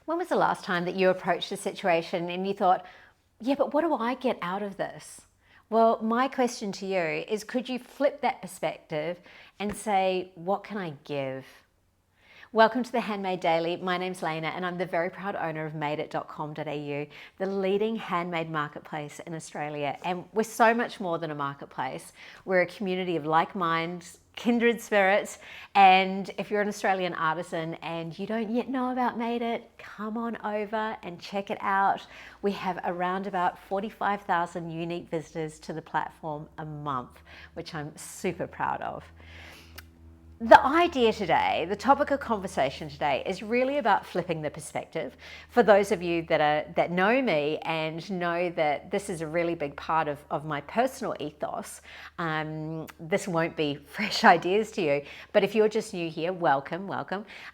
When was the last time that you approached a situation and you thought, yeah, but what do I get out of this? Well, my question to you is, could you flip that perspective and say, what can I give? Welcome to the Handmade Daily. My name's Lena and I'm the very proud owner of madeit.com.au, the leading handmade marketplace in Australia. And we're so much more than a marketplace. We're a community of like minds, kindred spirits. And if you're an Australian artisan and you don't yet know about Made It, come on over and check it out. We have around about 45,000 unique visitors to the platform a month, which I'm super proud of. The idea today, the topic of conversation today, is really about flipping the perspective. For those of you that know me and know that this is a really big part of my personal ethos, this won't be fresh ideas to you. But if you're just new here, welcome.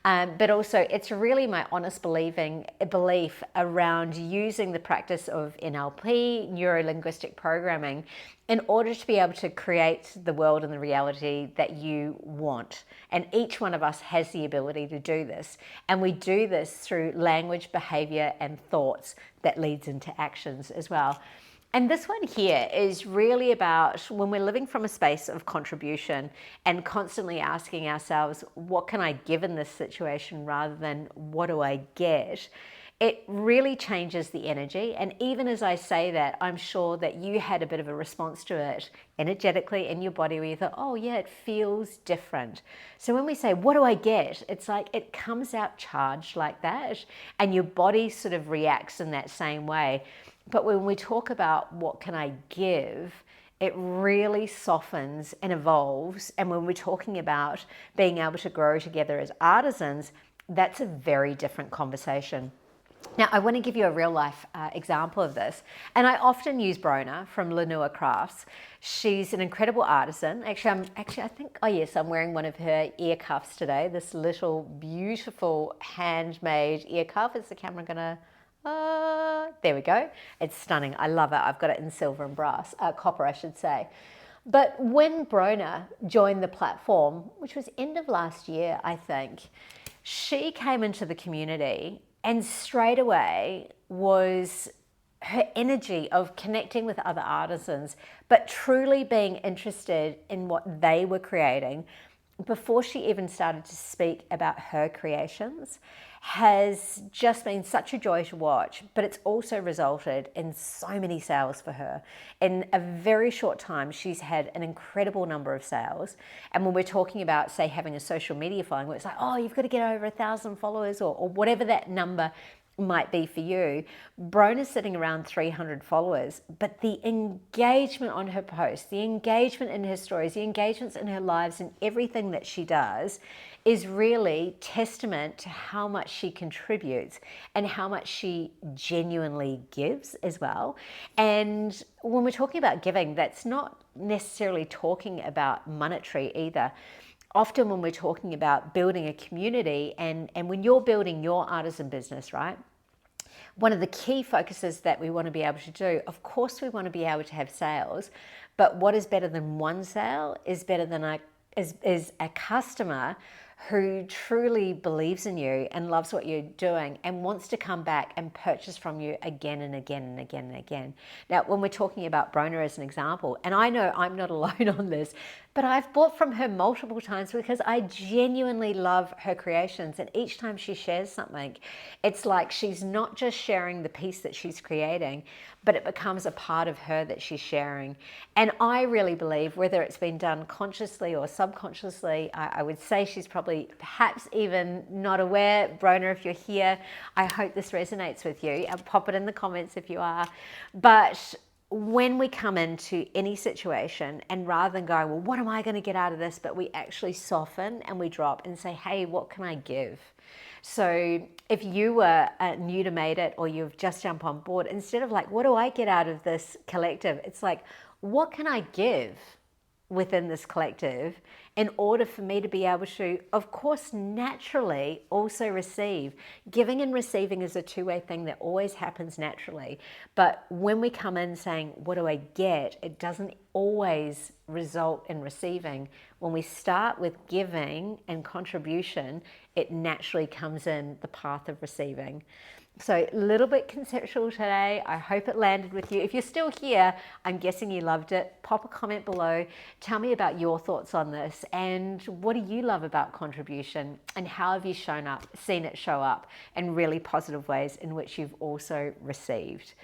But also, it's really my honest belief around using the practice of NLP, neuro-linguistic programming, in order to be able to create the world and the reality that you want. And each one of us has the ability to do this. And we do this through language, behavior, and thoughts that leads into actions as well. And this one here is really about when we're living from a space of contribution and constantly asking ourselves, what can I give in this situation rather than what do I get? It really changes the energy. And even as I say that, I'm sure that you had a bit of a response to it energetically in your body where you thought, oh yeah, it feels different. So when we say, what do I get? It's like it comes out charged like that and your body sort of reacts in that same way. But when we talk about what can I give, it really softens and evolves. And when we're talking about being able to grow together as artisans, that's a very different conversation. Now, I want to give you a real life example of this. And I often use Brona from Lanua Crafts. She's an incredible artisan. Actually, I think, oh yes, I'm wearing one of her ear cuffs today. This little beautiful handmade ear cuff. Is the camera gonna, there we go. It's stunning. I love it. I've got it in silver and brass, copper, I should say. But when Brona joined the platform, which was end of last year, I think, she came into the community and straight away was her energy of connecting with other artisans, but truly being interested in what they were creating before she even started to speak about her creations has just been such a joy to watch, but it's also resulted in so many sales for her. In a very short time, she's had an incredible number of sales. And when we're talking about, say, having a social media following, where it's like, oh, you've got to get over 1,000 followers or whatever that number might be for you. Brona's sitting around 300 followers, but the engagement on her posts, the engagement in her stories, the engagements in her lives and everything that she does is really testament to how much she contributes and how much she genuinely gives as well. And when we're talking about giving, that's not necessarily talking about monetary either. Often when we're talking about building a community and when you're building your artisan business, right? One of the key focuses that we want to be able to do, of course we want to be able to have sales, but what is better than one sale is better than a customer who truly believes in you and loves what you're doing and wants to come back and purchase from you again and again and again and again. Now, when we're talking about Brona as an example, and I know I'm not alone on this, but I've bought from her multiple times because I genuinely love her creations. And each time she shares something, it's like she's not just sharing the piece that she's creating, but it becomes a part of her that she's sharing. And I really believe, whether it's been done consciously or subconsciously, I would say she's probably perhaps even not aware. Brona, if you're here, I hope this resonates with you. Pop it in the comments if you are. But when we come into any situation and rather than going, well, what am I going to get out of this? But we actually soften and we drop and say, hey, what can I give? So if you were new to Made It or you've just jumped on board, instead of like, what do I get out of this collective? It's like, what can I give within this collective in order for me to be able to, of course, naturally also receive. Giving and receiving is a two-way thing that always happens naturally. But when we come in saying, what do I get? It doesn't always result in receiving. When we start with giving and contribution, it naturally comes in the path of receiving. So a little bit conceptual today. I hope it landed with you. If you're still here, I'm guessing you loved it. Pop a comment below. Tell me about your thoughts on this, and what do you love about contribution, and how have you seen it show up in really positive ways in which you've also received.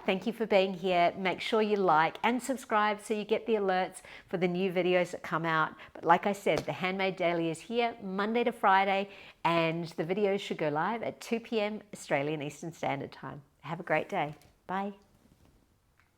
Thank you for being here. Make sure you like and subscribe so you get the alerts for the new videos that come out. But like I said, the Handmade Daily is here Monday to Friday, and the videos should go live at 2 p.m. Australian Eastern Standard Time. Have a great day. Bye.